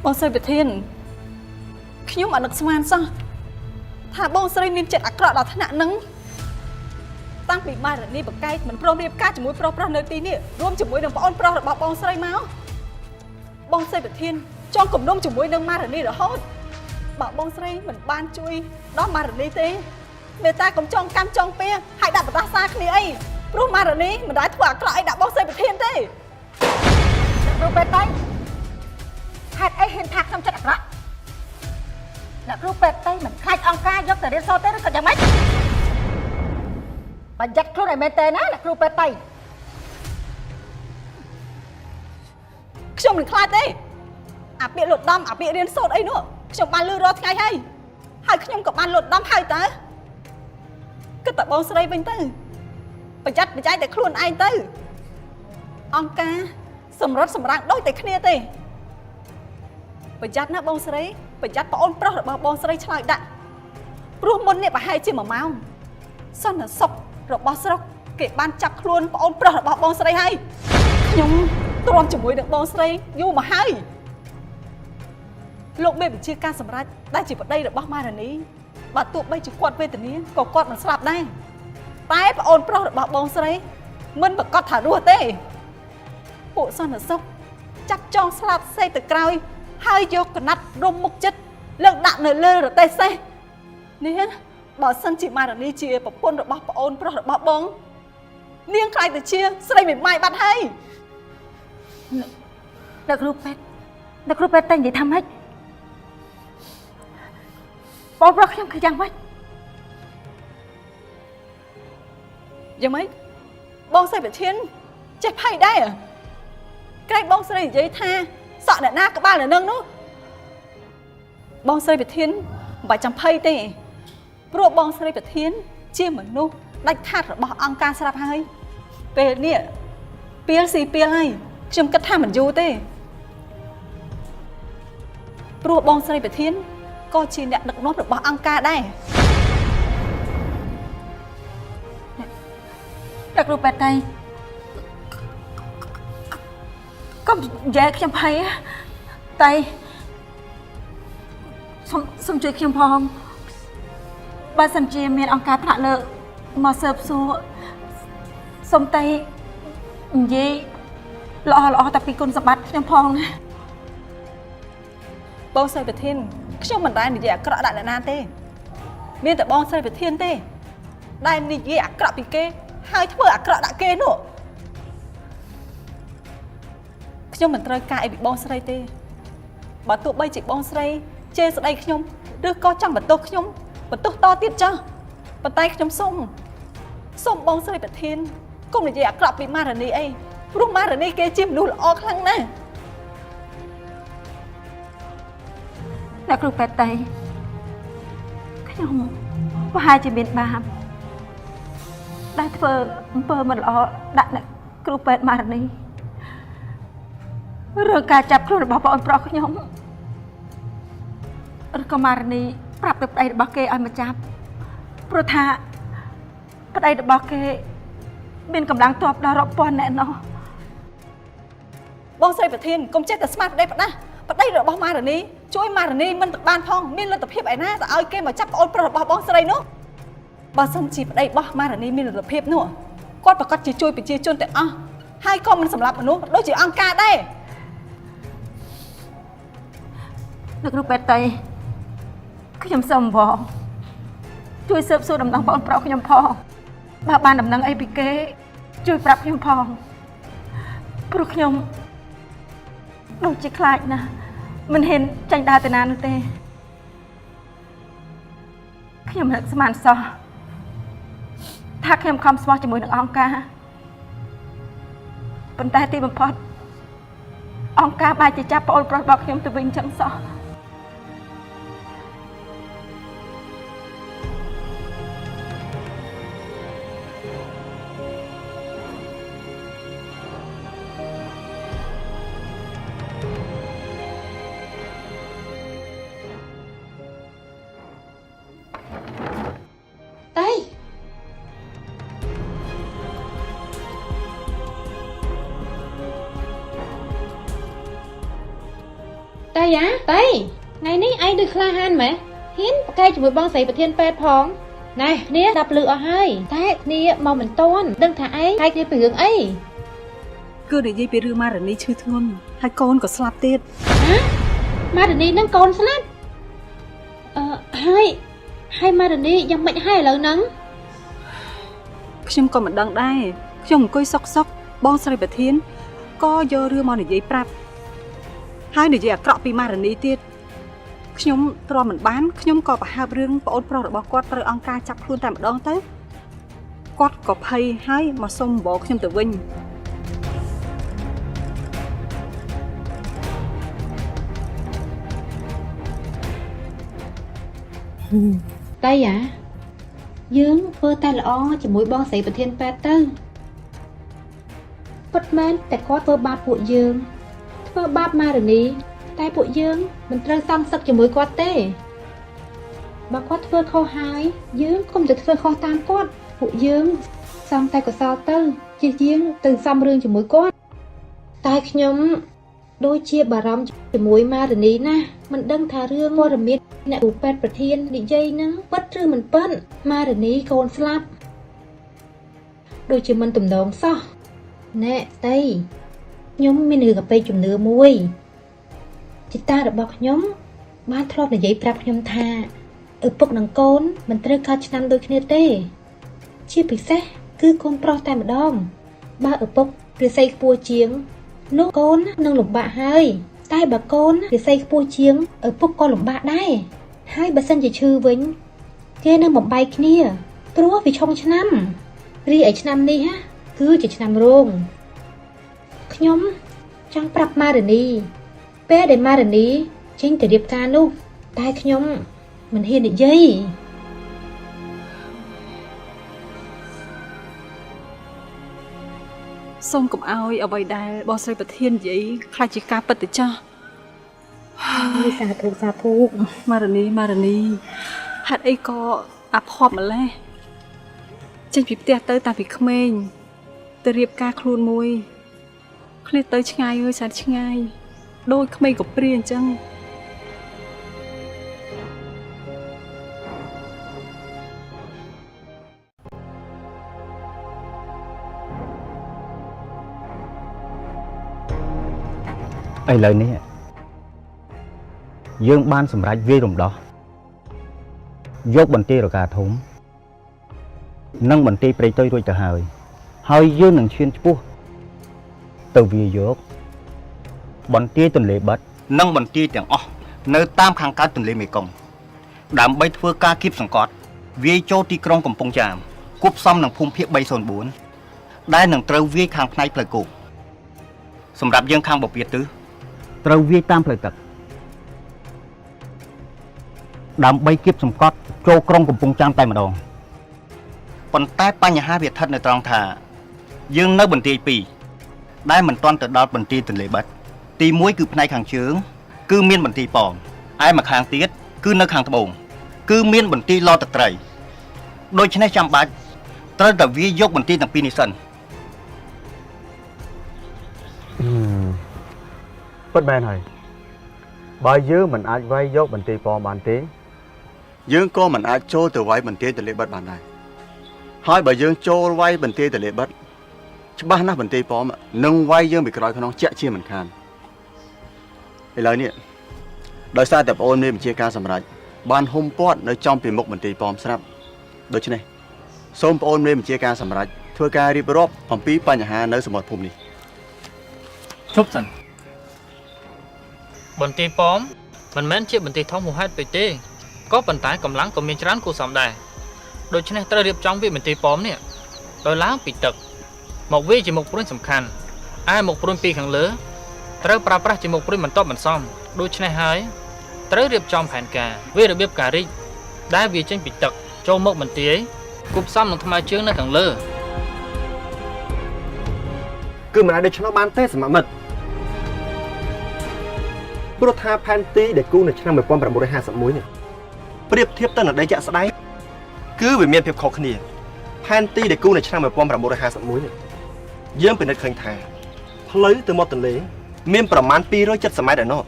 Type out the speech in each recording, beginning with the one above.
បងស្រីប្រធានខ្ញុំអត់នឹកស្មានសោះថាបងស្រីមានចិត្តអាក្រក់ដល់ថ្នាក់ហ្នឹងតាំងពីម៉ារនីបកែកមិនព្រមរៀបការជាមួយប្រុសនៅទីនេះរួមជាមួយនឹងប្អូនប្រុសរបស់បងស្រីមកបងស្រីប្រធានចង់គំនុំជាមួយនឹងម៉ារនីរហូតបើបងស្រីមិនបានជួយដល់ម៉ារនីទេមេតាកុំចង់កម្មចង់ពៀហើយដាក់បដាសាគ្នាអីព្រោះម៉ារនីមិនដែលធ្វើអាក្រក់អីដាក់បងស្រីប្រធានទេគ្រូពេទ្យតៃហេតុអីហ៊ានថាខ្ញុំចិត្តអាក្រក់អ្នកគ្រូពេទ្យតៃមិនខ្លាចអង្គការយកទៅរៀនសូត្រទេឬក៏យ៉ាងម៉េចបញ្ជាក់ខ្លួនឲ្យមែនទេណាអ្នកគ្រូពេទ្យតៃខ្ញុំមិនខ្លាចទេអាពាក្យលុតដំអាពាក្យរៀនសូត្រអីនោះខ្ញុំបានលឺរាល់ថ្ងៃហើយខ្ញុំក៏បានលុតដំហើយតើគិតតែបងស្រីវិញទៅប្រយ័ត្នប្រយែងតែខ្លួនឯងទៅអង្គការសម្រិតសម្រាំងដូចតែគ្នាទេប្រយ័ត្នណាបងស្រីប្រយ័ត្នប្អូនប្រុសរបស់បងស្រីឆ្លើយដាក់ព្រោះមុននេះប្រហែលជា1ម៉ោងសន្តិសុខរបស់ស្រុកគេបានចាប់ខ្លួនប្អូនប្រុសរបស់បងស្រីហើយខ្ញុំទ្រាំជាមួយនឹងបងស្រីយូរមកហើយលោកមេបញ្ជាការសម្រាប់ដែលជាប្តីរបស់ម៉ារនីបើទោះបីជាគាត់វេទនាក៏គាត់មិនស្លាប់ដែរតែប្អូនប្រុសរបស់បងស្រីមិនប្រកាសថារស់ទេពួកសន្តិសុខចាប់ចងស្លាប់សេទៅក្រោយហើយយកកណាត់រុំមុខចិត្តលើកដាក់នៅលើរទេះសេះនេះបើសិនជាម៉ារនីជាប្រពន្ធរបស់ប្អូនប្រុសរបស់បងនាងខ្លាចទៅជាស្រីមេម៉ាយបាត់ហើយអ្នកគ្រូពេទ្យតែនិយាយថាម៉េចបងប្រុសខ្ញុំគឺយ៉ាងម៉េចបងស្រីប្រធានចេះផៃដែរក្រែងបងស្រីនិយាយថាសក់អ្នកណាក្បាលនៅនឹងនោះបងស្រីប្រធានមិនបាច់ចាំភ័យទេព្រោះបងស្រីប្រធានជាមនុស្សដាច់ខាតរបស់អង្គការស្រាប់ហើយពេលនេះពីលស៊ីពីលហើយខ្ញុំគិតថាមិនយូរទេព្រោះបងស្រីប្រធានក៏ជាអ្នកដឹកនាំរបស់អង្គការដែរអ្នកគ្រូពេទ្យតៃកុំនិយាយខ្ញុំភ័យតៃសូមជួយខ្ញុំផងបើសិនជាមានអង្គការថ្នាក់លើមកស៊ើបសួរសូមតៃនិយាយល្អតែពីគុណសម្បត្តិខ្ញុំផងណាបងស្រីប្រធានខ្ញុំមិនដែលនិយាយអាក្រក់ដាក់អ្នកណាទេមានតែបងស្រីប្រធានទេដែលនិយាយអាក្រក់ពីគេហើយធ្វើអាក្រក់ដាក់គេនោះខ្ញុំមិនត្រូវការអីពីបងស្រីទេបើទោះបីជាបងស្រីជេរស្ដីខ្ញុំឬក៏ចង់បន្ទោសខ្ញុំបន្ទោសតទៀតចាស់ប៉ុន្តែខ្ញុំសូមបងស្រីប្រធានកុំនិយាយអាក្រក់ពីម៉ារនីអីព្រោះម៉ារនីគេជាមនុស្សល្អខ្លាំងណាស់អ្នកគ្រូពេទ្យតៃខ្ញុំប្រហែលជាមានបាបដែលធ្វើអំពើមិនល្អដាក់អ្នកគ្រូពេទ្យម៉ារនីរឿងការចាប់ខ្លួនរបស់បងប្រុសខ្ញុំឬក៏ម៉ារនីប្រាប់ទៅប្តីរបស់គេឲ្យមកចាប់ព្រោះថាប្តីរបស់គេមានកម្លាំងទ័ពដល់រាប់ពាន់អ្នកនោះបងស្រីប្រធានកុំចេះតែស្មាតប្តីរបស់ម៉ារនីជួយម៉ារនីមិនបានផងមានលទ្ធភាពឯណាទៅឲ្យគេមកចាប់ប្អូនប្រុសរបស់បងស្រីនោះបើសិនជាប្តីរបស់ម៉ារនីមានលទ្ធភាពនោះគាត់ប្រកាសជាជួយប្រជាជនទាំងអស់ហើយក៏មិនសម្លាប់មនុស្សដូចជាអង្គការដែរអ្នកគ្រូពេទ្យតៃខ្ញុំសូមបងជួយស៊ើបសួរដំណឹងបងប្រុសខ្ញុំផងបើបានដំណឹងអីពីគេជួយប្រាប់ខ្ញុំផងព្រោះខ្ញុំដូចជាខ្លាចណាស់មិនហ៊ានចាញ់ដើរទៅណានោះទេខ្ញុំនឹកស្មានសោះថាខ្ញុំខំស្មោះជាមួយនឹងអង្គការប៉ុន្តែទីបំផុតអង្គការបែរជាចាប់ប្អូនប្រុសរបស់ខ្ញុំទៅវិញចឹងសោះ Tay á, tay. Ngày ní anh được khla han mẹ. Hiến cây cho mùi bong sấy và thiên pet phong. Này, nia đập lửa hơi. Tay, nia màu mình tôn. Đừng thả ấy, hai kia phải hướng ấy. គឺនិយាយពីរឿងម៉ារនីឈឺធ្ងន់ហើយកូនក៏ស្លាប់ទៀត ហ៎ម៉ារនីនឹងកូនស្លាប់ហើយម៉ារនីយ៉ាងម៉េចហើយឥឡូវហ្នឹង ខ្ញុំក៏មិនដឹងដែរខ្ញុំអង្គុយសុកបងស្រីប្រធានក៏យករឿងមកនិយាយប្រាប់ហើយនិយាយអាក្រក់ពីម៉ារនីទៀតខ្ញុំទ្រាំមិនបានខ្ញុំក៏ប្រហើបរឿងប្អូនប្រុសរបស់គាត់ត្រូវអង្គការចាប់ខ្លួនតែម្ដងទៅគាត់ក៏ភ័យហើយមកសុំបបខ្ញុំទៅវិញ Tay à Dương vừa tayល្អជាមួយបងស្រីប្រធានប៉ែតទៅពិតមែនតែគាត់ធ្វើបាបពួកយើងធ្វើបាបម៉ារនីតែពួកយើងមិនត្រូវសងសឹកជាមួយគាត់ទេបើគាត់ធ្វើខុសហើយយើងកុំទៅធ្វើខុសតាមគាត់ពួកយើងសំតែកសលទៅជាជាងទៅសំរឿងជាមួយគាត់តែខ្ញុំដូចជាបារម្ភជាមួយម៉ារនីណាមិនដឹងថារឿងព័ត៌មានអ្នកគ្រូពេទ្យប្រធាននិយាយនឹងពិតឬមិនពិតម៉ារនីកូនស្លាប់ដូចជាមិនទំនងសោះណែស្ដីខ្ញុំមានរឿងអពេកជំនឿមួយជីតារបស់ខ្ញុំបានធ្លាប់និយាយប្រាប់ខ្ញុំថាឪពុកនិងកូនមិនត្រូវកើតឆ្នាំដូចគ្នាទេជាពិសេសគឺកូនប្រុសតែម្ដងបើឪពុករាសីខ្ពស់ជាងនោះកូននឹងលំបាកហើយតែបើកូនរាសីខ្ពស់ជាងឪពុកក៏លំបាកដែរហើយបើសិនជាឈឺវិញគេនឹងបំបែកគ្នាព្រោះវាឆុងឆ្នាំរីឯឆ្នាំនេះគឺជាឆ្នាំរោងខ្ញុំចង់ប្រាប់ម៉ារនីពេលដែលម៉ារនីចេញទៅរៀបការនោះតែខ្ញុំមិនហ៊ាននិយាយ សូមកុំអោយអ្វីដែលបងស្រីប្រធាននិយាយខ្លាចជាការពិតទៅចាស់សាធុម៉ារនីហេតុអីក៏អាផប់ម្លេះចេញពីផ្ទះទៅតាំងពីក្មេងទៅរៀបការខ្លួនមួយឃ្លាតទៅឆ្ងាយហើយសាច់ឆ្ងាយដូចក្មេងកព្រាអញ្ចឹង ឥឡូវនេះយើងបានសម្រេចវាយរំដោះយកបន្ទាយរកាធំនិងបន្ទាយព្រៃទុយរួចទៅហើយយើងនឹងឈានឆ្ពោះទៅវាយកបន្ទាយទន្លេបិទនិងបន្ទាយទាំងអស់នៅតាមខាងកើតទន្លេមេគង្គដើម្បីធ្វើការគៀបសង្កត់វាយចូលទីក្រុងកំពង់ចាមគប់សំនឹងភូមិភាគ304ដែលនឹងត្រូវវាយខាងផ្នែកផ្លូវគោកសម្រាប់យើងខាងបពាទិស ត្រូវវាយតាមផ្លូវទឹកដើម្បីគៀបសង្កត់ចូលក្រុងកំពង់ចាមតែម្ដងប៉ុន្តែបញ្ហាវាស្ថិតនៅត្រង់ថាយើងនៅបន្ទាយ2ដែលមិនទាន់ទៅដល់បន្ទាយទន្លេបិទទី1គឺផ្នែកខាងជើងគឺមានបន្ទាយប៉មឯម្ខាងទៀតគឺនៅខាងត្បូងគឺមានបន្ទាយឡទឹកត្រីដូច្នេះចាំបាច់ត្រូវតែវាយយកបន្ទាយទាំងពីរនេះសិន ពិតមែនហើយបើយើងមិនអាចវាយយកបន្ទាយប៉មបានទេយើងក៏មិនអាចចូលទៅវាយបន្ទាយទន្លេបិទបានដែរហើយបើយើងចូលវាយបន្ទាយទន្លេបិទច្បាស់ណាស់បន្ទាយប៉មនឹងវាយយើងពីក្រោយខ្នងជាក់ជាមិនខានឥឡូវនេះដោយសារតែប្អូនមានបញ្ជាការសម្រេចបានហុំព័ទ្ធនៅចំពីមុខបន្ទាយប៉មស្រាប់ដូច្នេះសូមប្អូនមានបញ្ជាការសម្រេចធ្វើការរៀបរាប់អំពីបញ្ហានៅសមុទ្រភូមិនេះ ជប់សិនបន្ទាយប៉មមិនមែនជាបន្ទាយធំហួសហេតុពេកទេក៏ប៉ុន្តែកម្លាំងក៏មានច្រើនគួរសមដែរដូច្នេះត្រូវរៀបចំវាបន្ទាយប៉មនេះដោយឡើងពីទឹកមកវាជាមុខព្រួញសំខាន់ឯមុខព្រួញពីខាងលើត្រូវប្រើប្រាស់ជាមុខព្រួញបន្ទាប់បន្សំដូច្នេះហើយត្រូវរៀបចំផែនការវារបៀបការរីកដែលវាចេញពីទឹកចូលមកបន្ទាយគប់សំនឹងថ្មើរជើងនៅខាងលើ គឺមិនអាចដូច្នោះបានទេសម្រាប់មិត្តព្រោះថាផែនទីដែលគូនៅឆ្នាំ 1951 នេះប្រៀបធៀបទៅនឹងដីជាក់ស្ដែងគឺវាមានភាពខុសគ្នាផែនទីដែលគូនៅឆ្នាំ 1951 នេះយើងពិនិត្យឃើញថាផ្លូវទៅមាត់ទន្លេមានប្រមាណ 270 ម៉ែត្រឯណោះ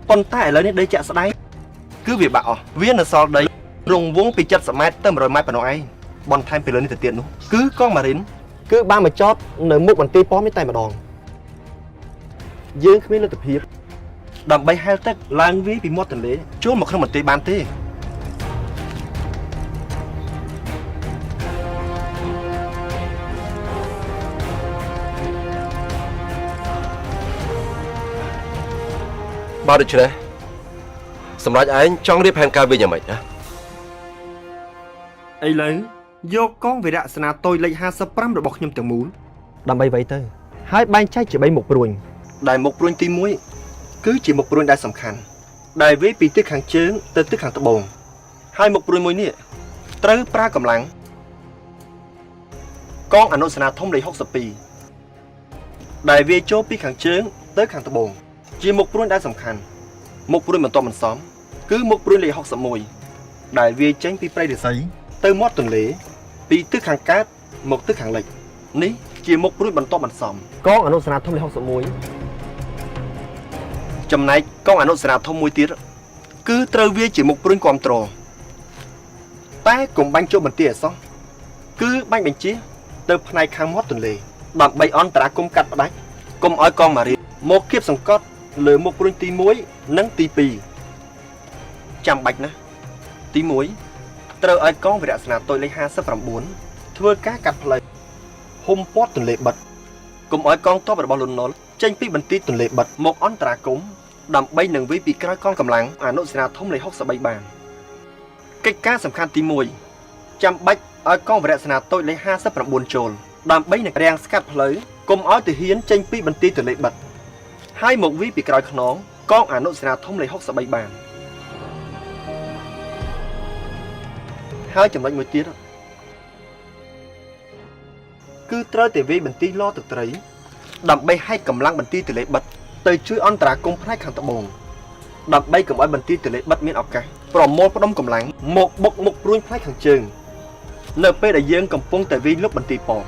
ប៉ុន្តែឥឡូវនេះដីចាក់ស្ដែងគឺវាបាក់អស់វានៅសល់ដីរង្វង់ពី70ម៉ែត្រទៅ100ម៉ែត្រប៉ុណ្ណោះឯងបន្ថែមពីលើនេះទៅទៀតនោះគឺកងម៉ារីនគឺបានមកចតនៅមុខបន្ទាយប៉មនេះតែម្ដងយើងគ្មានលទ្ធភាពដើម្បីហែលទឹកឡើងវាយពីមាត់ទន្លេចូលមកក្នុងបន្ទាយបានទេបើដូច្នេះសម្រាប់ឯងចង់រៀបផែនការវិញយ៉ាងម៉េចណាឥឡូវយកកងវីរៈសេនាតូចលេខ55របស់ខ្ញុំទាំងមូលដើម្បីໄວទៅហើយបែងចែកជា3មុខព្រួញដែលមុខព្រួញទី1គឺជាមុខព្រួញដែលសំខាន់ដែលវាយពីទិសខាងជើងទៅទិសខាងត្បូងហើយមុខព្រួញមួយនេះត្រូវប្រើកម្លាំងកងអនុសេនាធំលេខ62ដែលវាយចូលពីខាងជើងទៅខាងត្បូងជាមុខព្រួញដែលសំខាន់មុខព្រួញបន្ទាប់បន្សំគឺមុខព្រួញលេខ61ដែលវាយចេញពីព្រៃរិស័យទៅមាត់ទន្លេពីទិសខាងកើតមកទិសខាងលិចនេះជាមុខព្រួយបន្ទាប់បន្សំកងអនុសេនាធំលេខ61ចំណែកកងអនុសេនាធំមួយទៀតគឺត្រូវវាជាមុខព្រួយគ្រប់ត្រតែកុំបាញ់ចូលបន្ទាយអសោះគឺបាញ់បញ្ជាទៅផ្នែកខាងមាត់ទន្លេដើម្បីអន្តរាគមន៍កាត់ផ្ដាច់កុំឲ្យកងម៉ារីនមកគៀបសង្កត់លើមុខព្រួយទី1និងទី2ចាំបាច់ណាស់ទី1ត្រូវឲ្យកងវីរៈសេនាតូចលេខ59ធ្វើការកាត់ផ្លូវហុំព័ទ្ធទន្លេបិទកុំឲ្យកងទ័ពរបស់លន់នល់ចេញពីបន្ទាយទន្លេបិទមកអន្តរាគមន៍ដើម្បីនឹងវាយពីក្រោយកងកម្លាំងអនុសេនាធំលេខ63បានកិច្ចការសំខាន់ទី1ចាំបាច់ឲ្យកងវីរៈសេនាតូចលេខ59ចូលដើម្បីនឹងរាំងស្កាត់ផ្លូវកុំឲ្យទាហានចេញពីបន្ទាយទន្លេបិទហើយមកវាយពីក្រោយខ្នងកងអនុសេនាធំលេខ63បានហើយចំណុចមួយទៀតគឺត្រូវតែវាយបន្ទាយឡទឹកត្រីដើម្បីហែកកម្លាំងបន្ទាយទន្លេបិទទៅជួយអន្តរាគមន៍ផ្នែកខាងត្បូងដើម្បីកុំឲ្យបន្ទាយទន្លេបិទមានឱកាសប្រមូលផ្ដុំកម្លាំងមកបុកមុខព្រួញផ្នែកខាងជើងនៅពេលដែលយើងកំពុងតែវាយលុបបន្ទាយប៉ម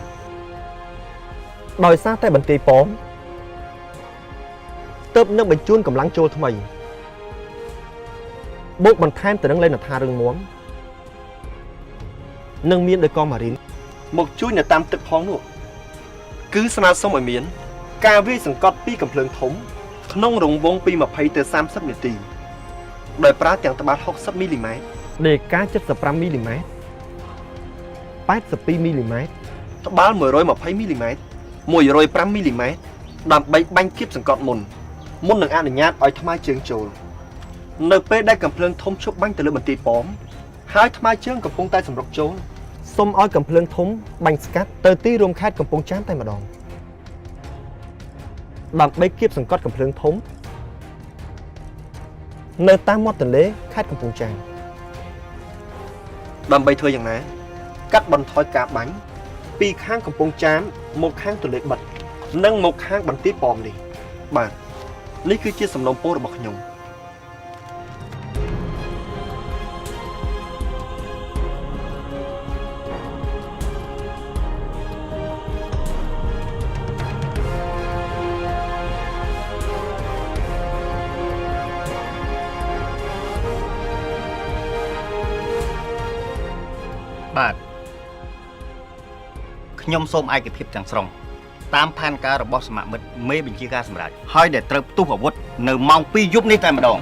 ដោយសារតែបន្ទាយប៉មទើបនឹងបញ្ជូនកម្លាំងចូលថ្មីបូកបន្ថែមទៅនឹងលេនដ្ឋានរឹងមាំនឹងមានដោយកងម៉ារីនមកជួយនៅតាមទឹកផងនោះគឺស្នើសុំឲ្យមានការវាយសង្កត់ពីកំភ្លើងធំក្នុងរង្វង់ពី20ទៅ30នាទីដោយប្រើទាំងត្បាល់60មីលីម៉ែត្រដេកា75មីលីម៉ែត្រ82មីលីម៉ែត្រត្បាល់120មីលីម៉ែត្រ105មីលីម៉ែត្រដើម្បីបាញ់គៀបសង្កត់មុននឹងអនុញ្ញាតឲ្យថ្មើរជើងចូលនៅពេលដែលកំភ្លើងធំឈប់បាញ់ទៅលើបន្ទាយប៉មហើយថ្មើរជើងកំពុងតែសម្រុកចូលសូមឲ្យកំភ្លើងធំបាញ់ស្កាត់ទៅទីរួមខេត្តកំពង់ចាមតែម្ដងដើម្បីគៀបសង្កត់កំភ្លើងធំនៅតាមមាត់ទន្លេខេត្តកំពង់ចាមដើម្បីធ្វើយ៉ាងណាកាត់បន្ថយការបាញ់ពីខាងកំពង់ចាមមកខាងទន្លេបិទនិងមកខាងបន្ទាយប៉មនេះបាទនេះគឺជាសំណូមពររបស់ខ្ញុំបាទខ្ញុំសូមឯកភាពទាំងស្រុងតាមផែនការរបស់សមាមិត្តមេបញ្ជាការសម្រាប់ហើយដែលត្រូវផ្ទុះអាវុធនៅម៉ោង2យប់នេះតែម្ដង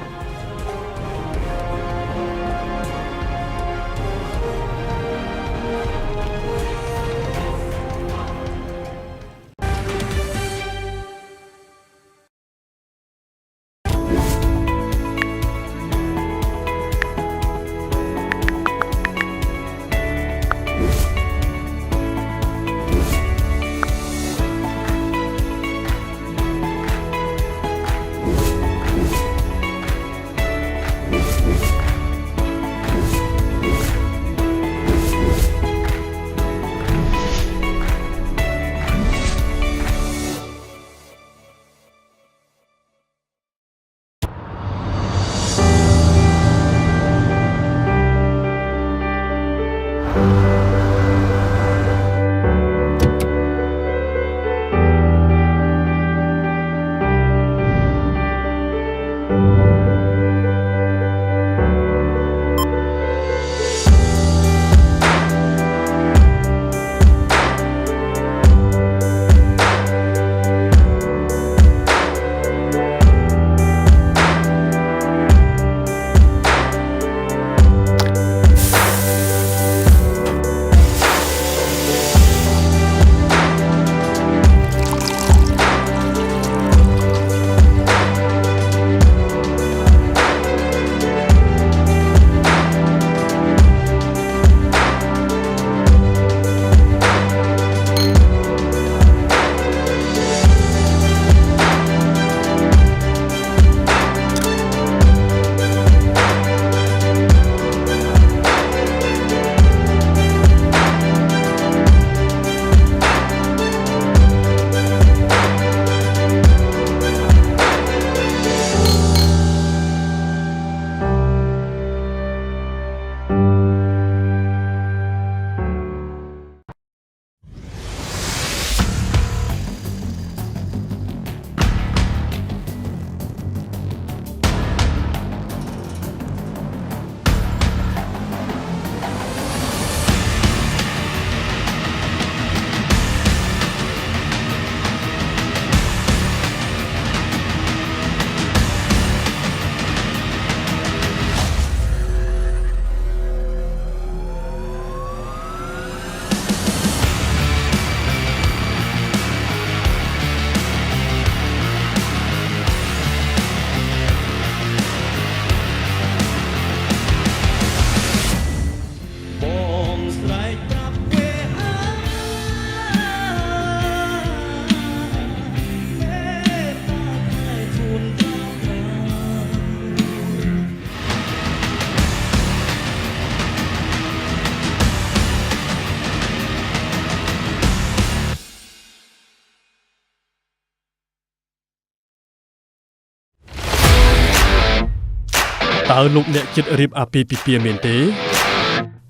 តើលោកអ្នកចិត្តរៀបអាពាហ៍ពិពាហ៍មែនទេ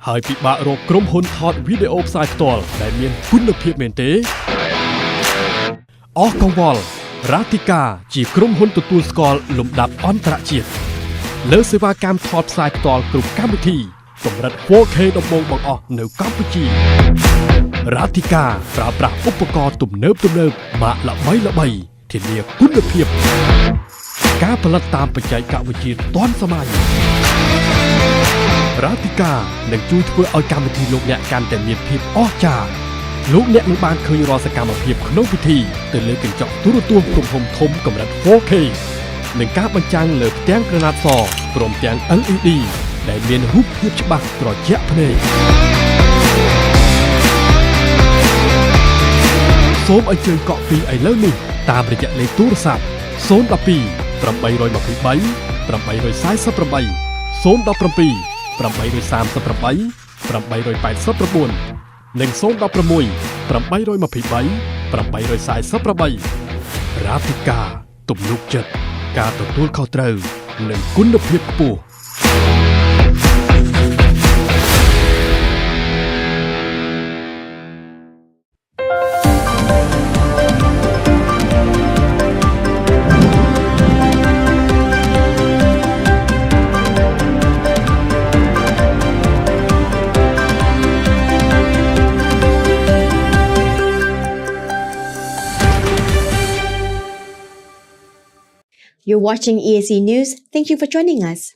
ហើយពិបាករកក្រុមហ៊ុនថតវីដេអូផ្សាយផ្ទាល់ដែលមានគុណភាពមែនទេអស់កង្វល់រ៉ាទីកាជាក្រុមហ៊ុនទទួលស្គាល់លំដាប់អន្តរជាតិលើសេវាកម្មថតផ្សាយផ្ទាល់គ្រប់កម្មវិធីកម្រិត 4K ដំបូងបង្អស់នៅកម្ពុជារ៉ាទីកាប្រើប្រាស់ឧបករណ៍ទំនើបម៉ាកល្បីធានាគុណភាពការផលិតតាមបច្ចេកវិទ្យាទាន់សម័យរ៉ាទីកានឹងជួយធ្វើឲ្យកម្មវិធីលោកអ្នកកាន់តែមានភាពអស្ចារ្យលោកអ្នកនឹងបានឃើញរាល់សកម្មភាពក្នុងពិធីទៅលើកញ្ចក់ទូរទស្សន៍ទំហំធំកម្រិត 4K និងការបញ្ចាំងលើផ្ទាំងក្រណាត់សព្រមទាំង LED ដែលមានរូបភាពច្បាស់ត្រជាក់ភ្នែកសូមអញ្ជើញកក់ពីឥឡូវនេះតាមរយៈលេខទូរស័ព្ទ012 823 848 017 838 889និង016 823 848រ៉ាហ្វីកាទំនុកចិត្តការទទួលខុសត្រូវនិងគុណភាពខ្ពស់ You're watching EAC News. Thank you for joining us.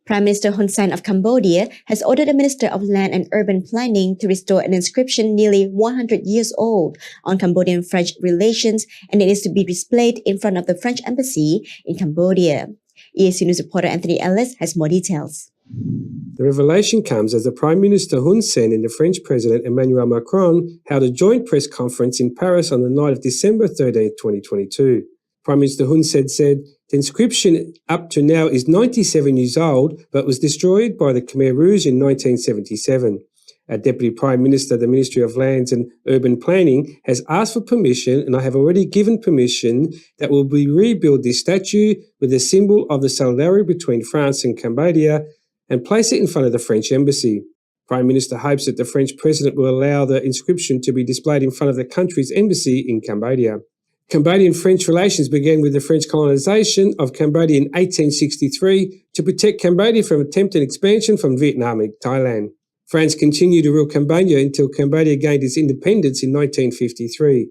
Prime Minister Hun Sen of Cambodia has ordered the Minister of Land and Urban Planning to restore an inscription nearly 100 years old on Cambodian-French relations, and it is to be displayed in front of the French embassy in Cambodia. EAC News reporter Anthony Ellis has more details. The revelation comes as the Prime Minister Hun Sen and the French President Emmanuel Macron held a joint press conference in Paris on the night of December 13, 2022. Prime Minister Hun Sen said the inscription up to now is 97 years old but was destroyed by the Khmer Rouge in 1977. Our Deputy Prime Minister of the Ministry of Lands and Urban Planning has asked for permission, and I have already given permission, that will be rebuild this statue with the symbol of the solidarity between France and Cambodia and place it in front of the French embassy. Prime Minister hopes that the French President will allow the inscription to be displayed in front of the country's embassy in Cambodia. Cambodian-French relations began with the French colonisation of Cambodia in 1863 to protect Cambodia from attempted expansion from Vietnam and Thailand. France continued to rule Cambodia until Cambodia gained its independence in 1953.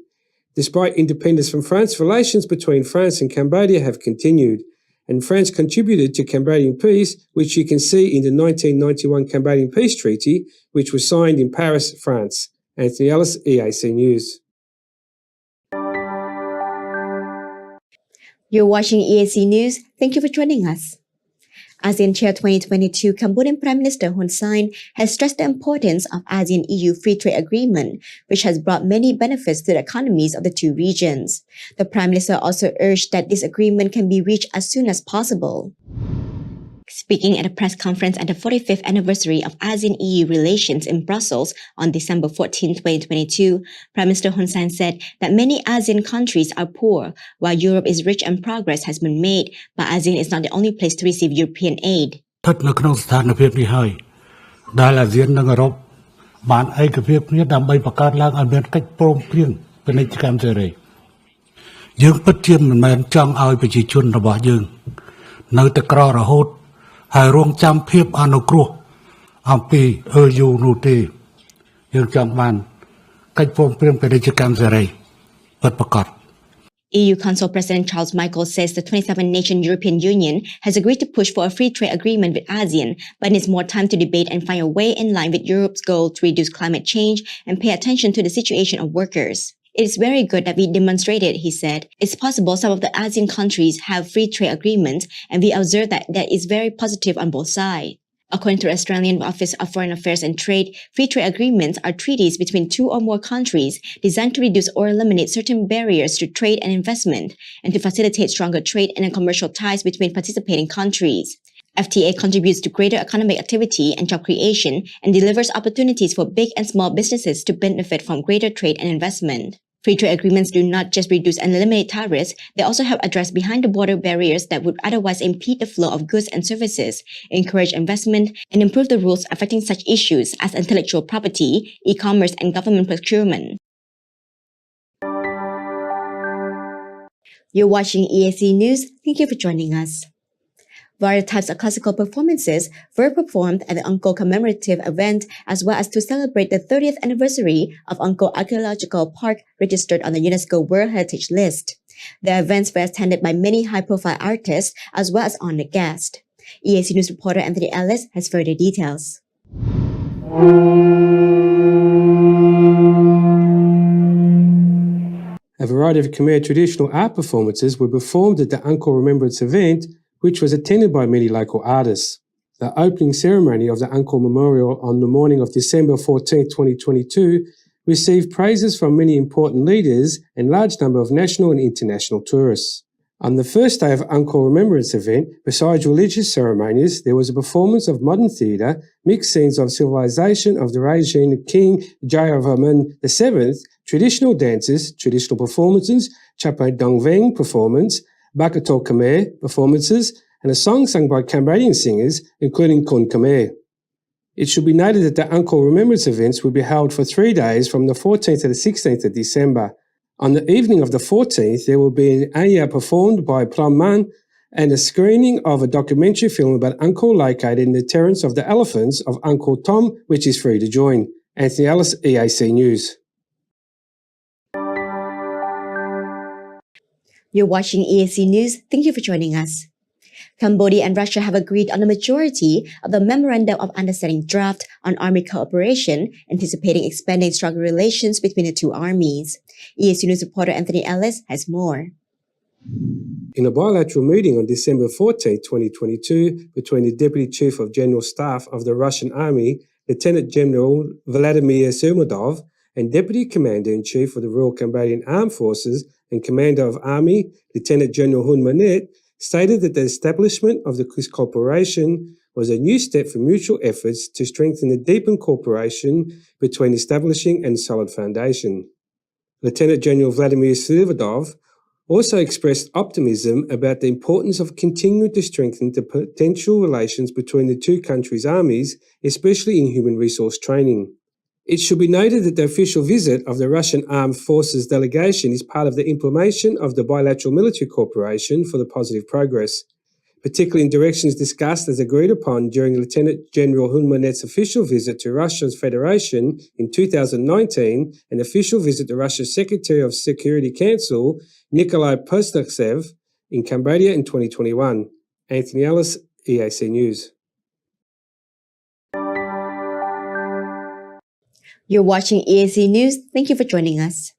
Despite independence from France, relations between France and Cambodia have continued, and France contributed to Cambodian peace, which you can see in the 1991 Cambodian Peace Treaty, which was signed in Paris, France. Anthony Ellis, EAC News. You're watching EAC News. Thank you for joining us. ASEAN Chair 2022 Cambodian Prime Minister Hun Sen has stressed the importance of ASEAN-EU Free Trade Agreement, which has brought many benefits to the economies of the two regions. The Prime Minister also urged that this agreement can be reached as soon as possible. Speaking at a press conference at the 45th anniversary of ASEAN-EU relations in Brussels on December 14, 2022, Prime Minister Hun Sen said that many ASEAN countries are poor, while Europe is rich and progress has been made, but ASEAN is not the only place to receive European aid. ស្ថិតនៅក្នុងស្ថានភាពនេះហើយដែលអាស៊ាននិងអឺរ៉ុបបានឯកភាពគ្នាដើម្បីបង្កើតឡើងឲ្យមានកិច្ចព្រមព្រៀងពាណិជ្ជកម្មសេរីយើងពិតជាមិនមែនចង់ឲ្យប្រជាជនរបស់យើងនៅតែក្ររហូតហើយរងចាំភាពអនុគ្រោះអំពីEUនោះទេយើងចង់បានកិច្ចព្រមព្រៀងពាណិជ្ជកម្មសេរីពិតប្រាកដ EU Council President Charles Michel says the 27-nation European Union has agreed to push for a free trade agreement with ASEAN, but needs more time to debate and find a way in line with Europe's goal to reduce climate change and pay attention to the situation of workers. It is very good that we demonstrated, he said. It's possible some of the ASEAN countries have free trade agreements, and we observe that that is very positive on both sides. According to the Australian Office of Foreign Affairs and Trade, free trade agreements are treaties between two or more countries designed to reduce or eliminate certain barriers to trade and investment, and to facilitate stronger trade and commercial ties between participating countries. FTA contributes to greater economic activity and job creation and delivers opportunities for big and small businesses to benefit from greater trade and investment. Free trade agreements do not just reduce and eliminate tariffs, they also help address behind-the-border barriers that would otherwise impede the flow of goods and services, encourage investment, and improve the rules affecting such issues as intellectual property, e-commerce, and government procurement. You're watching EAC News. Thank you for joining us. Various types of classical performances were performed at the Angkor commemorative event, as well as to celebrate the 30th anniversary of Angkor Archaeological Park, registered on the UNESCO World Heritage List. The events were attended by many high-profile artists, as well as honored guests. EAC News reporter Anthony Ellis has further details. A variety of Khmer traditional art performances were performed at the Angkor Remembrance event, which was attended by many local artists. The opening ceremony of the Angkor Memorial on the morning of December 14, 2022, received praises from many important leaders and large number of national and international tourists. On the first day of Angkor Remembrance event, besides religious ceremonies, there was a performance of modern theatre, mixed scenes of civilization of the regime King Jayavarman VII, traditional dances, traditional performances, Chapai Dongveng performance, Bakato Khmer performances, and a song sung by Cambodian singers, including Kun Khmer. It should be noted that the Angkor Remembrance events will be held for 3 days from the 14th to the 16th of December. On the evening of the 14th, there will be an Aya performed by Plum Man and a screening of a documentary film about Angkor located in the Terrace of the Elephants of Angkor Thom, which is free to join. Anthony Ellis, EAC News. You're watching EAC News. Thank you for joining us. Cambodia and Russia have agreed on the majority of the Memorandum of Understanding draft on army cooperation, anticipating expanding stronger relations between the two armies. EAC News reporter Anthony Ellis has more. In a bilateral meeting on December 14, 2022, between the Deputy Chief of General Staff of the Russian Army, Lieutenant General Vladimir Sermadov, and Deputy Commander-in-Chief of the Royal Cambodian Armed Forces and Commander of Army, Lieutenant General Hun Manet, stated that the establishment of this cooperation was a new step for mutual efforts to strengthen the deepened cooperation between establishing and solid foundation. Lieutenant General Vladimir Sermadov also expressed optimism about the importance of continuing to strengthen the potential relations between the two countries' armies, especially in human resource training. It should be noted that the official visit of the Russian Armed Forces delegation is part of the implementation of the bilateral military cooperation for the positive progress, particularly in directions discussed as agreed upon during Lieutenant General Hun Manet's official visit to Russia's Federation in 2019 and official visit to Russia's Secretary of Security Council, Nikolai Postniksev, in Cambodia in 2021. Anthony Ellis, EAC News. You're watching EAC News. Thank you for joining us.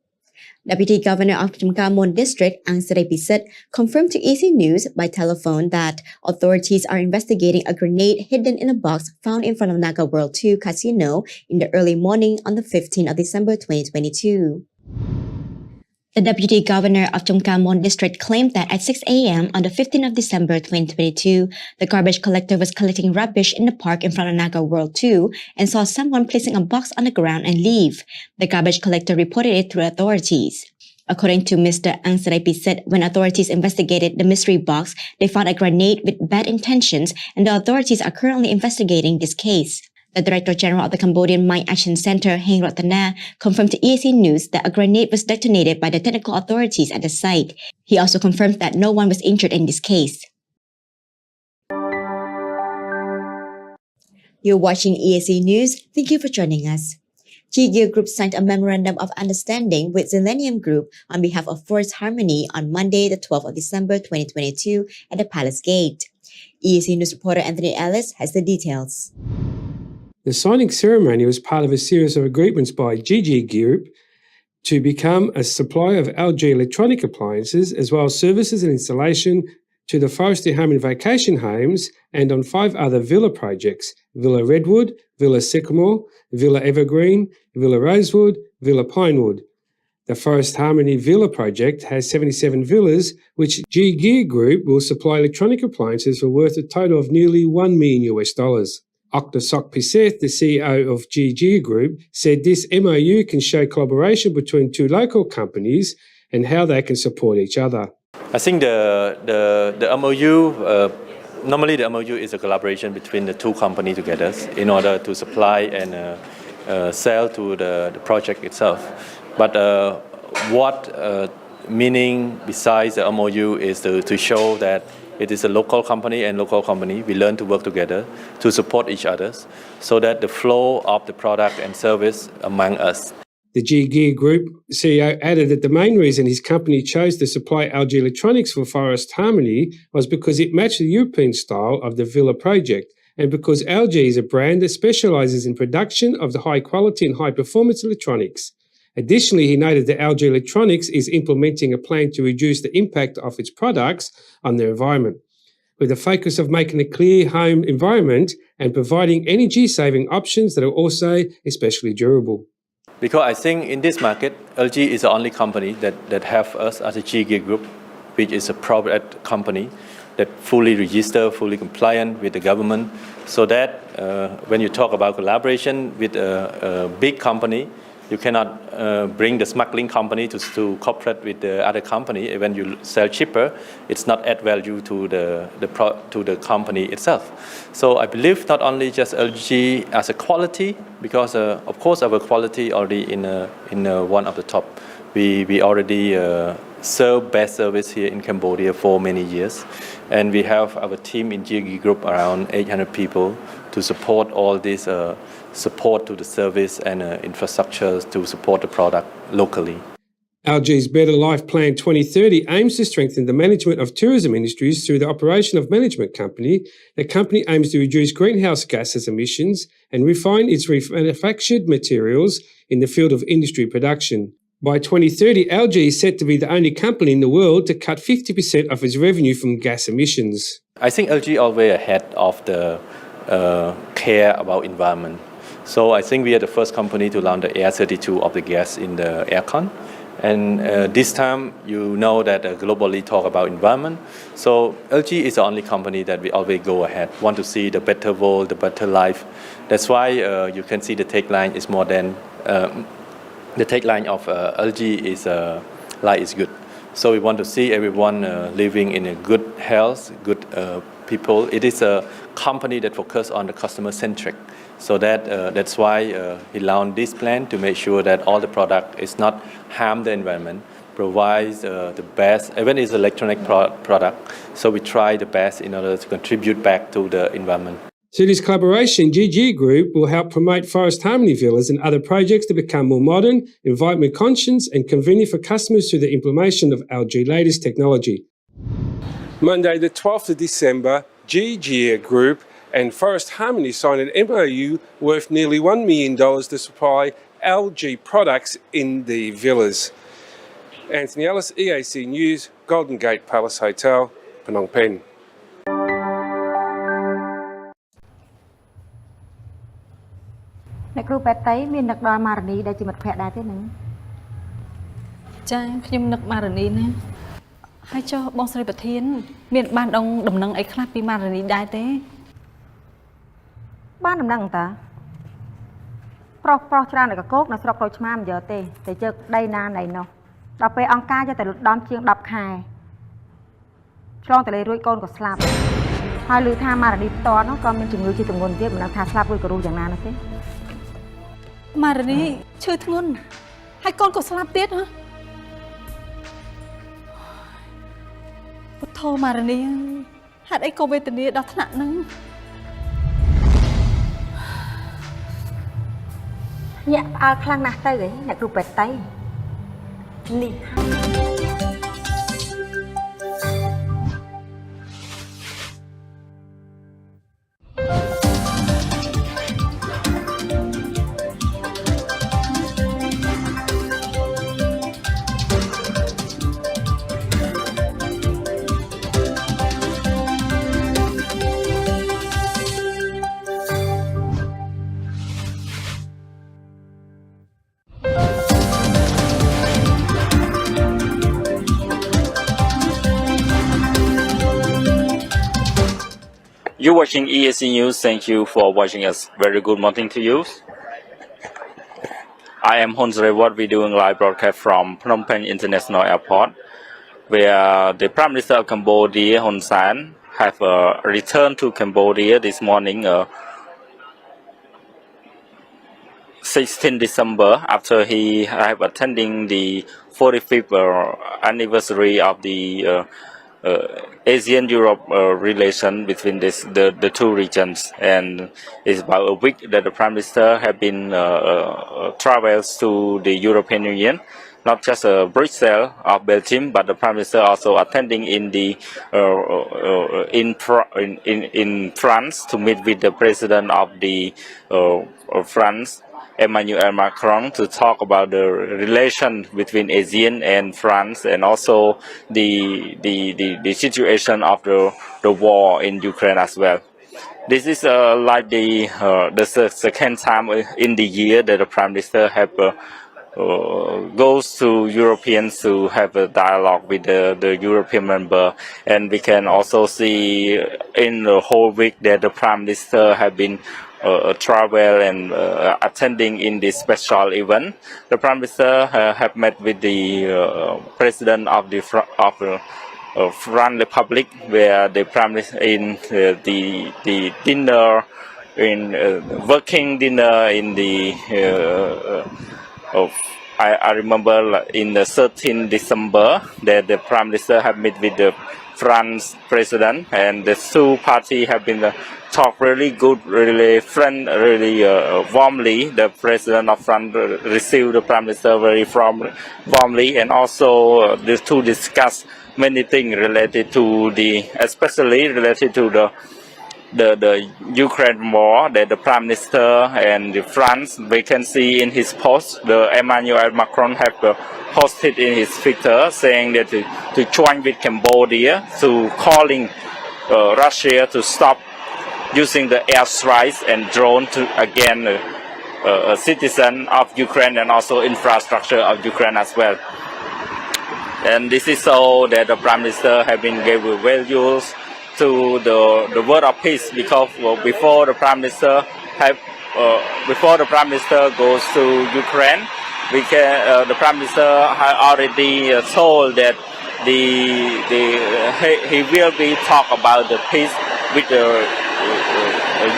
Deputy Governor of Chamkamon District, Ang Saray Pisit, confirmed to EAC News by telephone that authorities are investigating a grenade hidden in a box found in front of Naga World 2 Casino in the early morning on the 15th of December 2022. The Deputy Governor of Chamkamon District claimed that at 6 a.m. on the 15th of December 2022, the garbage collector was collecting rubbish in the park in front of Naga World 2 and saw someone placing a box on the ground and leave. The garbage collector reported it to authorities. According to Mr. Ang Saray Pisit, when authorities investigated the mystery box, they found a grenade with bad intentions, and the authorities are currently investigating this case. The Director General of the Cambodian Mine Action Center, Heng Ratana, confirmed to EAC News that a grenade was detonated by the technical authorities at the site. He also confirmed that no one was injured in this case. You're watching EAC News. Thank you for joining us. G-Gear Group signed a Memorandum of Understanding with Zillennium Group on behalf of Forest Harmony on Monday, the 12th of December 2022 at the Palace Gate. EAC News reporter Anthony Ellis has the details. The signing ceremony was part of a series of agreements by GG Group to become a supplier of LG electronic appliances as well as services and installation to the Forestry Harmony vacation homes and on 5 other villa projects: Villa Redwood, Villa Sycamore, Villa Evergreen, Villa Rosewood, Villa Pinewood. The Forest Harmony Villa project has 77 villas, which G-Gear Group will supply electronic appliances for worth a total of nearly $1 million. Octasok Piseth, the CEO of GG Group, said this MOU can show collaboration between two local companies and how they can support each other. I think the MOU, normally the MOU is a collaboration between the two companies together in order to supply and sell to the project itself. But what meaning besides the MOU is to show that it is a local company and local company. We learn to work together to support each other so that the flow of the product and service among us. The G-Gear Group CEO added that the main reason his company chose to supply LG Electronics for Forest Harmony was because it matched the European style of the Villa project and because LG is a brand that specialises in production of the high quality and high performance electronics. Additionally, he noted that LG Electronics is implementing a plan to reduce the impact of its products on the environment, with a focus of making a clear home environment and providing energy-saving options that are also especially durable. Because I think in this market, LG is the only company that have us as a G-Gear Group, which is a private company that fully registered, fully compliant with the government, so that when you talk about collaboration with a big company, you cannot bring the smuggling company to cooperate with the other company. When you sell cheaper, it's not add value to the company itself. So I believe not only just LG as a quality, because of course our quality already in one of the top. We already serve best service here in Cambodia for many years, and we have our team in GG Group around 800 people to support all this support to the service and infrastructure to support the product locally. LG's Better Life Plan 2030 aims to strengthen the management of tourism industries through the operation of management company. The company aims to reduce greenhouse gases emissions and refine its manufactured materials in the field of industry production. By 2030, LG is set to be the only company in the world to cut 50% of its revenue from gas emissions. I think LG always ahead of the care about environment. So I think we are the first company to launch the AR32 of the gas in the aircon. And this time, you know that globally talk about environment. So LG is the only company that we always go ahead, want to see the better world, the better life. That's why you can see the tagline is more than, the tagline of LG is life is good. So we want to see everyone living in a good health, good people. It is a company that focuses on the customer-centric. So that's why he launched this plan to make sure that all the product is not harm the environment, provides the best, even it's electronic product. So we try the best in order to contribute back to the environment. Through this collaboration, GG Group will help promote Forest Harmony villas and other projects to become more modern, environment conscious and convenient for customers through the implementation of LG latest technology. Monday the 12th of December, GG Group and Forest Harmony signed an MOU worth nearly $1 million to supply LG products in the villas. Anthony Ellis, EAC News, Golden Gate Palace Hotel, Phnom Penh.អ្នកគ្រូប៉ែតតៃមាននឹកដល់ម៉ារនីដែលជាមិត្តភក្តិដែរទេនឹងចាខ្ញុំនឹកម៉ារនីណាហើយចុះបងស្រីប្រធានមានបានដំណឹងអីខ្លះពីម៉ារនីដែរទេបានដំណឹងតាប្រុសច្រើនតែកកោកនៅស្រុកក្រូចឆ្មាមិនយកទេតែជើដីណាណៃនោះដល់ពេលអង្គការយកតែលុតដំជាង10ខែឆ្លងតលេរួចកូនក៏ស្លាប់ហើយឮថាម៉ារនីផ្ទាល់នោះក៏មានជំងឺជាទម្ងន់ទៀតមិនដឹងថាស្លាប់រួចក៏រស់យ៉ាងណានោះទេម៉ារនីឈឺធ្ងន់ហើយកូនក៏ស្លាប់ទៀតហ៎ពុទ្ធោម៉ារនីហេតុអីក៏វេទនាដល់ថ្នាក់ហ្នឹងញាក់ផ្អើលខ្លាំងណាស់ទៅហីអ្នកគ្រូប៉ែតតៃនេះ You're watching EAC News. Thank you for watching us. Very good morning to you. I am Hon Reward. We're doing live broadcast from Phnom Penh International Airport, where the Prime Minister of Cambodia, Hun Sen, have returned to Cambodia this morning, 16 December, after he have attending the 45th anniversary of the ASEAN-Europe relation between the two regions, and it's about a week that the Prime Minister have been travels to the European Union, not just Brussels or Belgium, but the Prime Minister also attending in the in France to meet with the President of the France, Emmanuel Macron, to talk about the relation between ASEAN and France, and also the situation of the war in Ukraine as well. This is like the second time in the year that the Prime Minister have goes to Europeans to have a dialogue with the European member, and we can also see in the whole week that the Prime Minister have been travel and attending in this special event. The Prime Minister have met with the President of the France Republic, where the Prime Minister in the dinner, in working dinner in the I remember in the 13th December that the Prime Minister have met with the France President, and the two parties have been talk really good, really friend, really warmly. The President of France received the Prime Minister very warmly, and also to discuss many things related to especially related to the Ukraine war, that the Prime Minister and the France, we can see in his post, the Emmanuel Macron have posted in his Twitter saying that to join with Cambodia, to calling Russia to stop using the airstrikes and drone to again a citizen of Ukraine and also infrastructure of Ukraine as well. And this is so that the Prime Minister have been given values to the word of peace, because before the Prime Minister goes to Ukraine, the Prime Minister had already told that he will be talk about the peace with the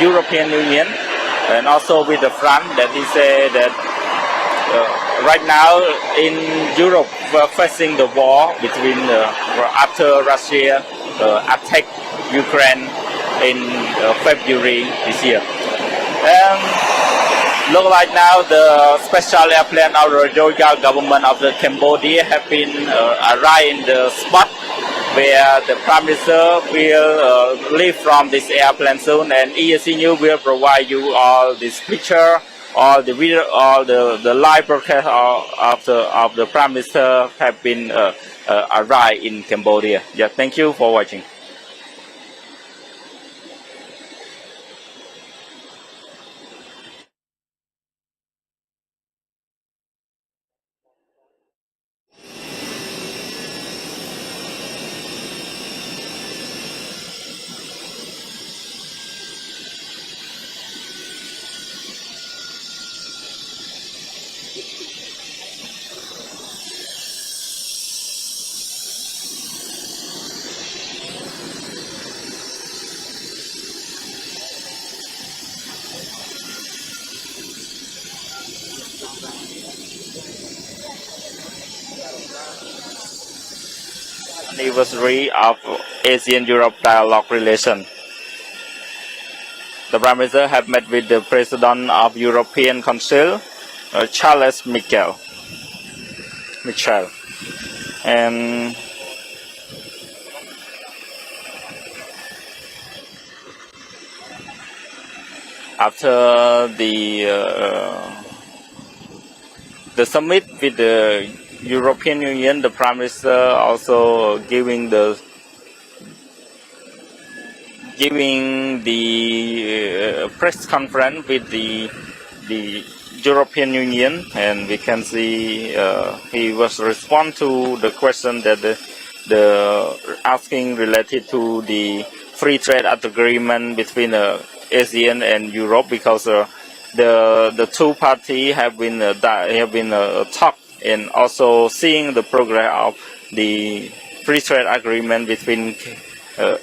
European Union and also with the France, that he said that right now in Europe we're facing the war between after Russia attacked Ukraine in February this year. Look like now the special airplane of the royal government of the Cambodia have been arrived in the spot where the Prime Minister will leave from this airplane soon, and EAC News will provide you all this picture, all the video, all the live broadcast of the Prime Minister have been arrived in Cambodia. Yeah, thank you for watching. Anniversary of ASEAN-Europe dialogue relation. The Prime Minister have met with the President of European Council, Charles Michel, and after the summit with the European Union, the Prime Minister also giving the press conference with the European Union, and we can see he was respond to the question that the asking related to the free trade agreement between ASEAN and Europe because the two parties have been talk and also seeing the progress of the free trade agreement between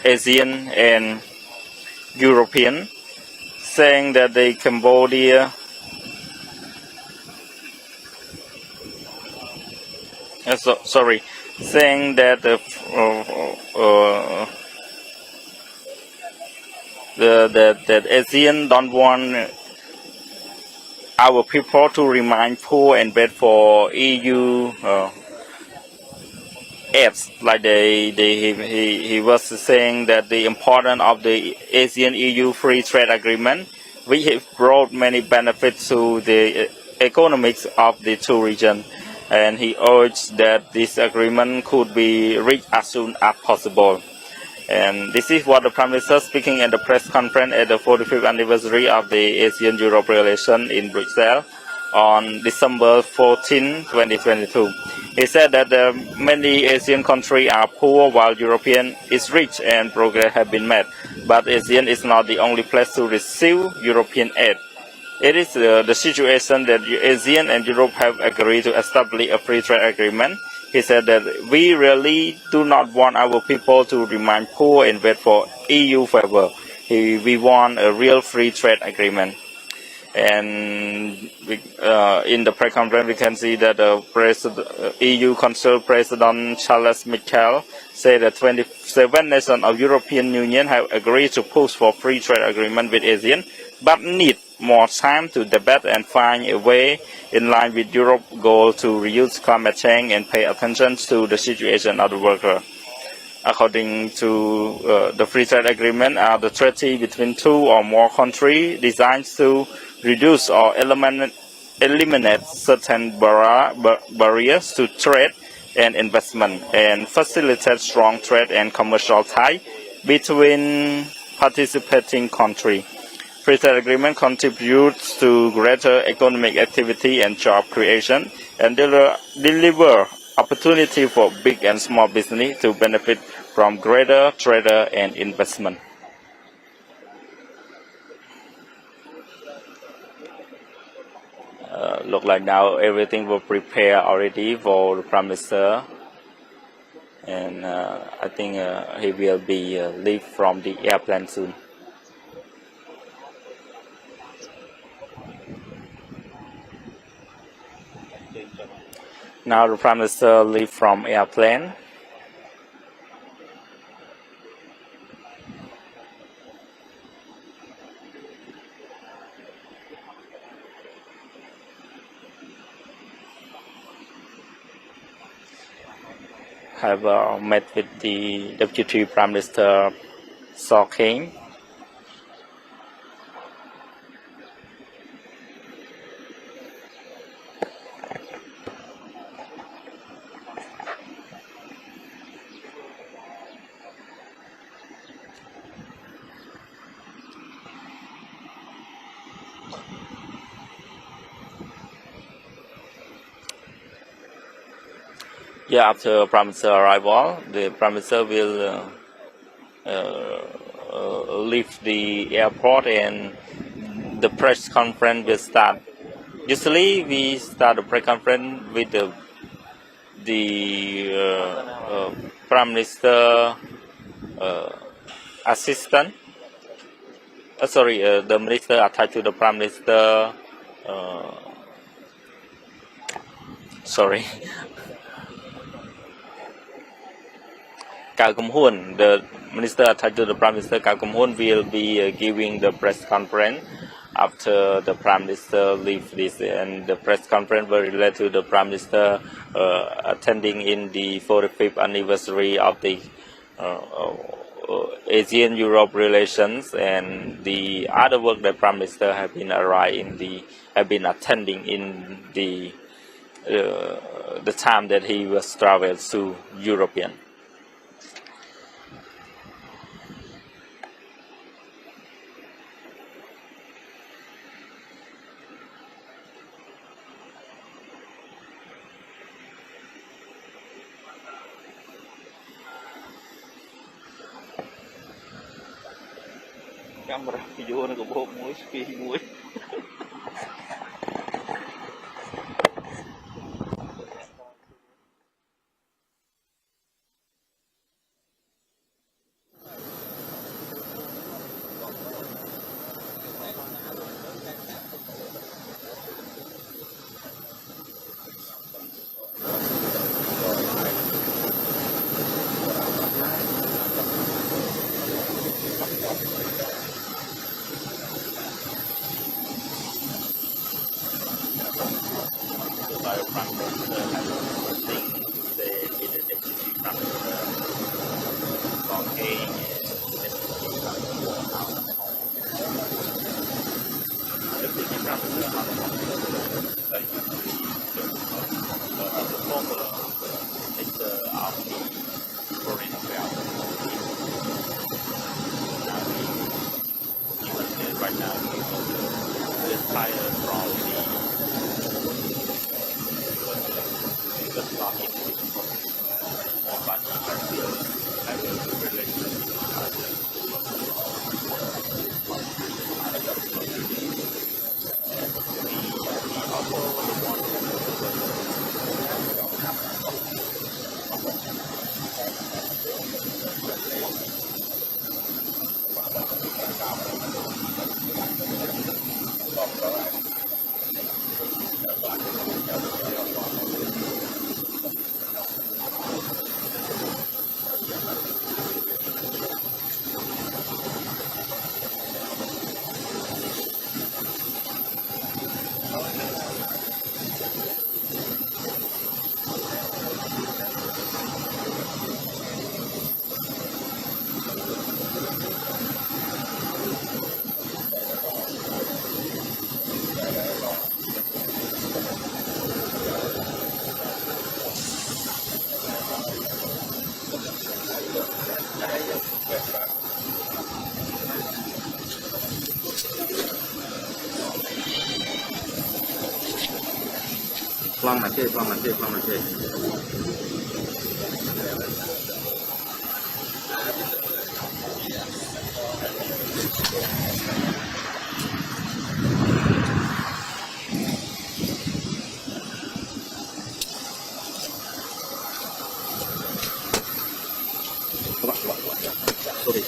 ASEAN and European, saying that the Cambodia saying that the ASEAN don't want our people to remain poor and beg for EU aids. Like he was saying that the importance of the ASEAN EU free trade agreement, which have brought many benefits to the economics of the two regions. And he urged that this agreement could be reached as soon as possible. And this is what the Prime Minister speaking at the press conference at the 45th anniversary of the ASEAN-Europe relation in Brussels on December 14, 2022. He said that many Asian countries are poor while European is rich and progress have been made. But ASEAN is not the only place to receive European aid. It is the situation that ASEAN and Europe have agreed to establish a free trade agreement. He said that we really do not want our people to remain poor and wait for EU favor. We want a real free trade agreement. And in the press conference, we can see that the EU Council President Charles Michel said that 27 nations of European Union have agreed to push for free trade agreement with ASEAN, but need more time to debate and find a way in line with Europe's goal to reduce climate change and pay attention to the situation of the worker. According to the free trade agreement, the treaty between two or more countries designed to reduce or eliminate certain barriers to trade and investment and facilitate strong trade and commercial ties between participating countries. Free trade agreement contributes to greater economic activity and job creation and deliver opportunity for big and small business to benefit from greater trade and investment. Look like now everything will prepare already for the Prime Minister, and I think he will be leave from the airplane soon. Now the Prime Minister leave from airplane. Have met with the Deputy Prime Minister Saw King. Yeah, after Prime Minister arrival, the Prime Minister will leave the airport and the press conference will start. Usually, we start the press conference with the Prime Minister assistant. The minister attached to the Prime Minister. Cao Kum Hoon, the minister attached to the Prime Minister Cao Kum Hoon will be giving the press conference after the Prime Minister leaves this, and the press conference will relate to the Prime Minister attending in the 45th anniversary of the ASEAN-Europe relations, and the other work that Prime Minister have been attending in the time that he was traveled to European. camera vô nó cũng hộp muối kia muối right now we inspired from the starting more but I feel I will relate Quang là chơi, quang là chơi, quang là chơi. Các bạn, sorry.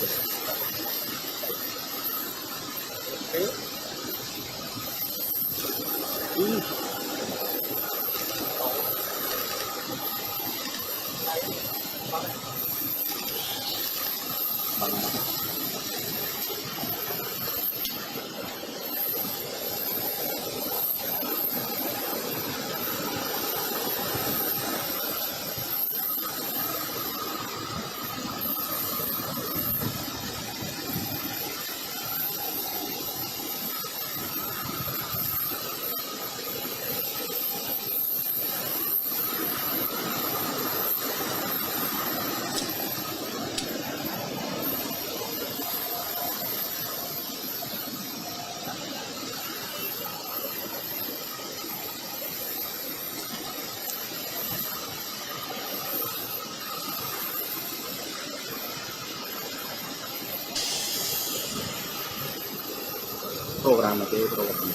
Program itu program.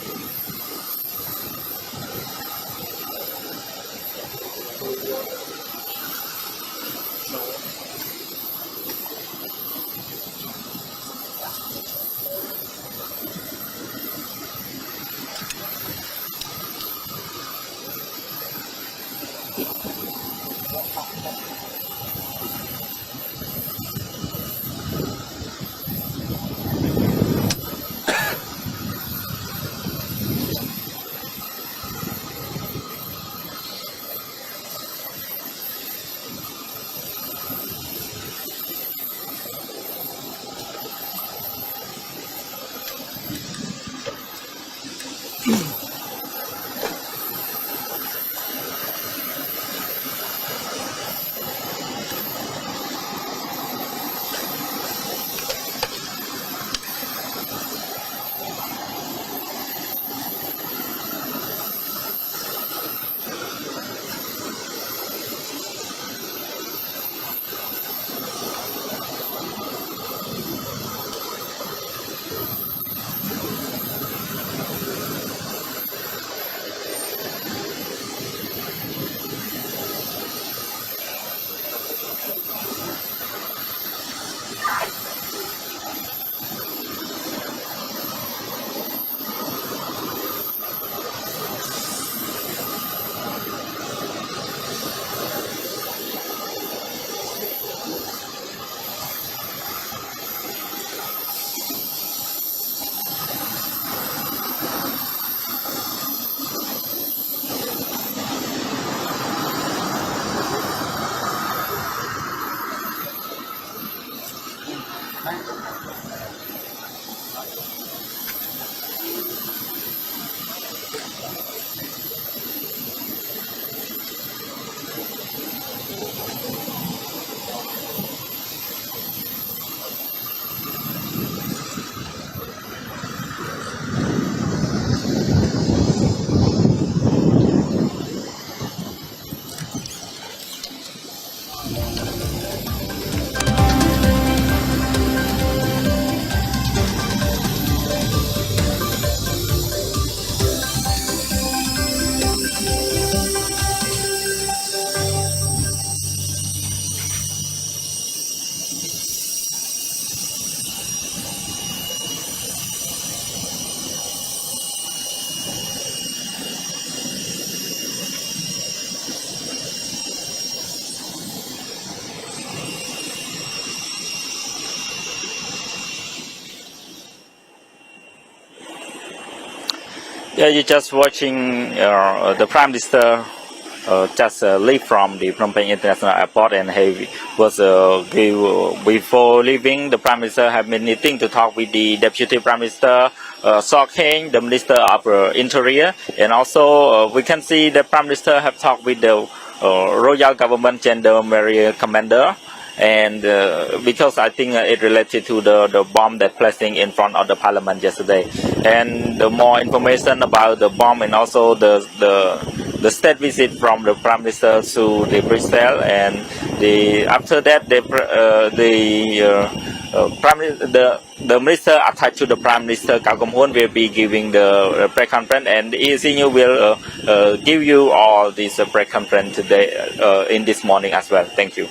Yeah, you're just watching the Prime Minister just leave from the Phnom Penh International Airport, and he was before leaving, the Prime Minister have been meeting to talk with the Deputy Prime Minister Sok Heng, the Minister of Interior, and also we can see the Prime Minister have talked with the Royal Government Gendarmerie Commander. And because I think it related to the bomb that placing in front of the parliament yesterday, and the more information about the bomb, and also the state visit from the Prime Minister to the Brussels, and after that the minister attached to the Prime Minister Cao Kom Hoon will be giving the press conference, and the EAC News will give you all this press conference today in this morning as well. Thank you.